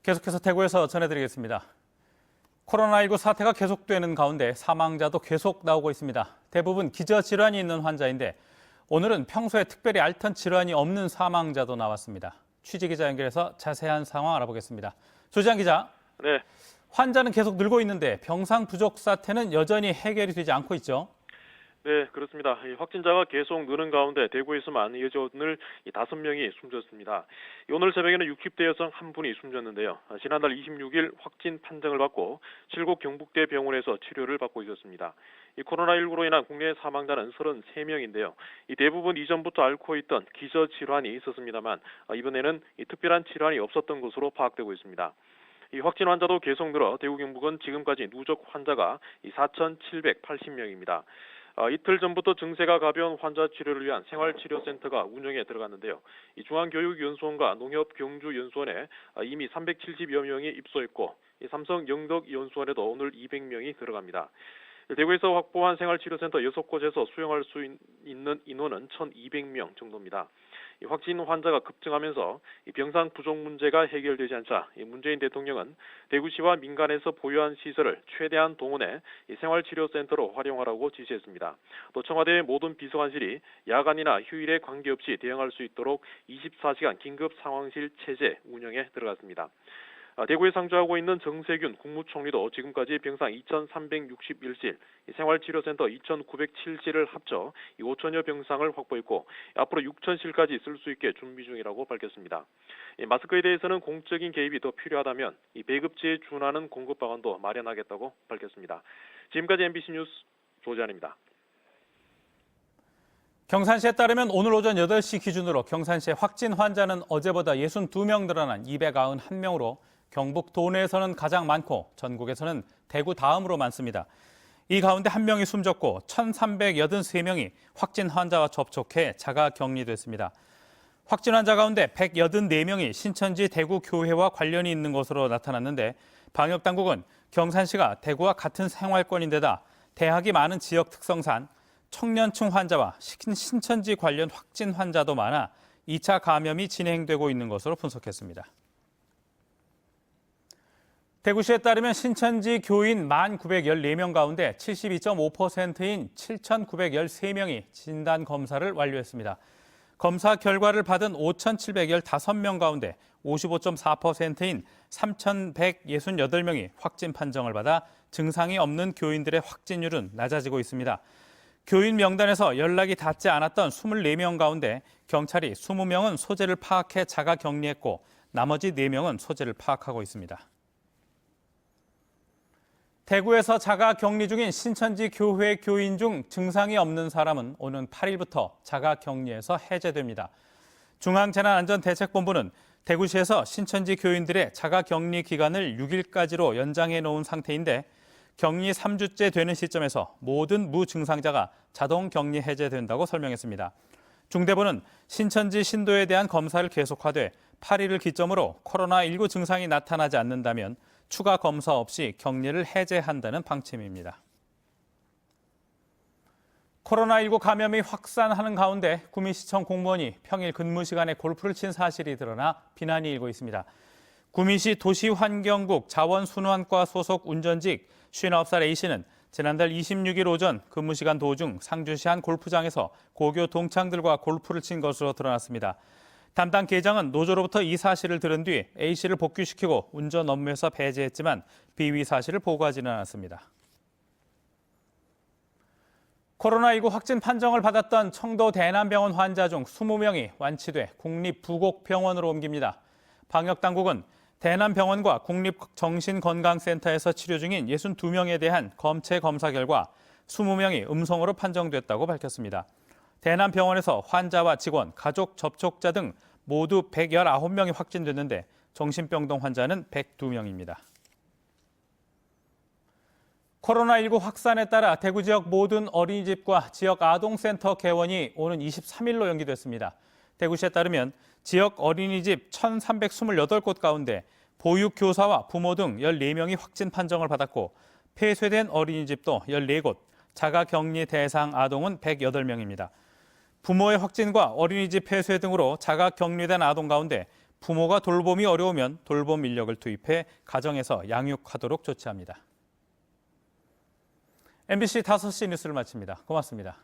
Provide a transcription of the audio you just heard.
계속해서 대구에서 전해드리겠습니다. 코로나19 사태가 계속되는 가운데 사망자도 계속 나오고 있습니다. 대부분 기저질환이 있는 환자인데 오늘은 평소에 특별히 앓던 질환이 없는 사망자도 나왔습니다. 취재기자 연결해서 자세한 상황 알아보겠습니다. 조지한 기자. 네. 환자는 계속 늘고 있는데 병상 부족 사태는 여전히 해결이 되지 않고 있죠. 네, 그렇습니다. 확진자가 계속 느는 가운데 대구에서만 오늘 5명이 숨졌습니다. 오늘 새벽에는 60대 여성 한 분이 숨졌는데요. 지난달 26일 확진 판정을 받고 칠곡 경북대 병원에서 치료를 받고 있었습니다. 코로나19로 인한 국내 사망자는 33명인데요. 대부분 이전부터 앓고 있던 기저질환이 있었습니다만 이번에는 특별한 질환이 없었던 것으로 파악되고 있습니다. 확진 환자도 계속 늘어 대구 경북은 지금까지 누적 환자가 4,780명입니다. 이틀 전부터 증세가 가벼운 환자 치료를 위한 생활치료센터가 운영에 들어갔는데요. 중앙교육연수원과 농협경주연수원에 이미 370여 명이 입소했고 삼성 영덕연수원에도 오늘 200명이 들어갑니다. 대구에서 확보한 생활치료센터 6곳에서 수용할 수 있는 인원은 1,200명 정도입니다. 확진 환자가 급증하면서 병상 부족 문제가 해결되지 않자 문재인 대통령은 대구시와 민간에서 보유한 시설을 최대한 동원해 생활치료센터로 활용하라고 지시했습니다. 또 청와대의 모든 비서관실이 야간이나 휴일에 관계없이 대응할 수 있도록 24시간 긴급 상황실 체제 운영에 들어갔습니다. 대구에 상주하고 있는 정세균 국무총리도 지금까지 병상 2,361실, 생활치료센터 2,907실을 합쳐 5천여 병상을 확보했고 앞으로 6,000실까지 쓸 수 있게 준비 중이라고 밝혔습니다. 마스크에 대해서는 공적인 개입이 더 필요하다면 배급지에 준하는 공급 방안도 마련하겠다고 밝혔습니다. 지금까지 MBC 뉴스 조지환입니다. 경산시에 따르면 오늘 오전 8시 기준으로 경산시의 확진 환자는 어제보다 62명 늘어난 291명으로 경북 도내에서는 가장 많고 전국에서는 대구 다음으로 많습니다. 이 가운데 1명이 숨졌고 1,383명이 확진 환자와 접촉해 자가 격리됐습니다. 확진 환자 가운데 184명이 신천지 대구교회와 관련이 있는 것으로 나타났는데 방역당국은 경산시가 대구와 같은 생활권인데다 대학이 많은 지역 특성상 청년층 환자와 신천지 관련 확진 환자도 많아 2차 감염이 진행되고 있는 것으로 분석했습니다. 대구시에 따르면 신천지 교인 1,914명 가운데 72.5%인 7,913명이 진단검사를 완료했습니다. 검사 결과를 받은 5,715명 가운데 55.4%인 3,168명이 확진 판정을 받아 증상이 없는 교인들의 확진율은 낮아지고 있습니다. 교인 명단에서 연락이 닿지 않았던 24명 가운데 경찰이 20명은 소재를 파악해 자가 격리했고 나머지 4명은 소재를 파악하고 있습니다. 대구에서 자가 격리 중인 신천지 교회 교인 중 증상이 없는 사람은 오는 8일부터 자가 격리에서 해제됩니다. 중앙재난안전대책본부는 대구시에서 신천지 교인들의 자가 격리 기간을 6일까지로 연장해 놓은 상태인데 격리 3주째 되는 시점에서 모든 무증상자가 자동 격리 해제된다고 설명했습니다. 중대본은 신천지 신도에 대한 검사를 계속하되 8일을 기점으로 코로나19 증상이 나타나지 않는다면 추가 검사 없이 격리를 해제한다는 방침입니다. 코로나19 감염이 확산하는 가운데 구미시청 공무원이 평일 근무 시간에 골프를 친 사실이 드러나 비난이 일고 있습니다. 구미시 도시환경국 자원순환과 소속 운전직 59살 A씨는 지난달 26일 오전 근무 시간 도중 상주시 한 골프장에서 고교 동창들과 골프를 친 것으로 드러났습니다. 담당 계장은 노조로부터 이 사실을 들은 뒤 A씨를 복귀시키고 운전 업무에서 배제했지만 비위 사실을 보고하지는 않았습니다. 코로나19 확진 판정을 받았던 청도 대남병원 환자 중 20명이 완치돼 국립부곡병원으로 옮깁니다. 방역당국은 대남병원과 국립정신건강센터에서 치료 중인 62명에 대한 검체 검사 결과 20명이 음성으로 판정됐다고 밝혔습니다. 대남병원에서 환자와 직원, 가족, 접촉자 등 모두 119명이 확진됐는데 정신병동 환자는 102명입니다. 코로나19 확산에 따라 대구 지역 모든 어린이집과 지역 아동센터 개원이 오는 23일로 연기됐습니다. 대구시에 따르면 지역 어린이집 1,328곳 가운데 보육교사와 부모 등 14명이 확진 판정을 받았고 폐쇄된 어린이집도 14곳, 자가격리 대상 아동은 108명입니다. 부모의 확진과 어린이집 폐쇄 등으로 자가격리된 아동 가운데 부모가 돌봄이 어려우면 돌봄 인력을 투입해 가정에서 양육하도록 조치합니다. MBC 5시 뉴스를 마칩니다. 고맙습니다.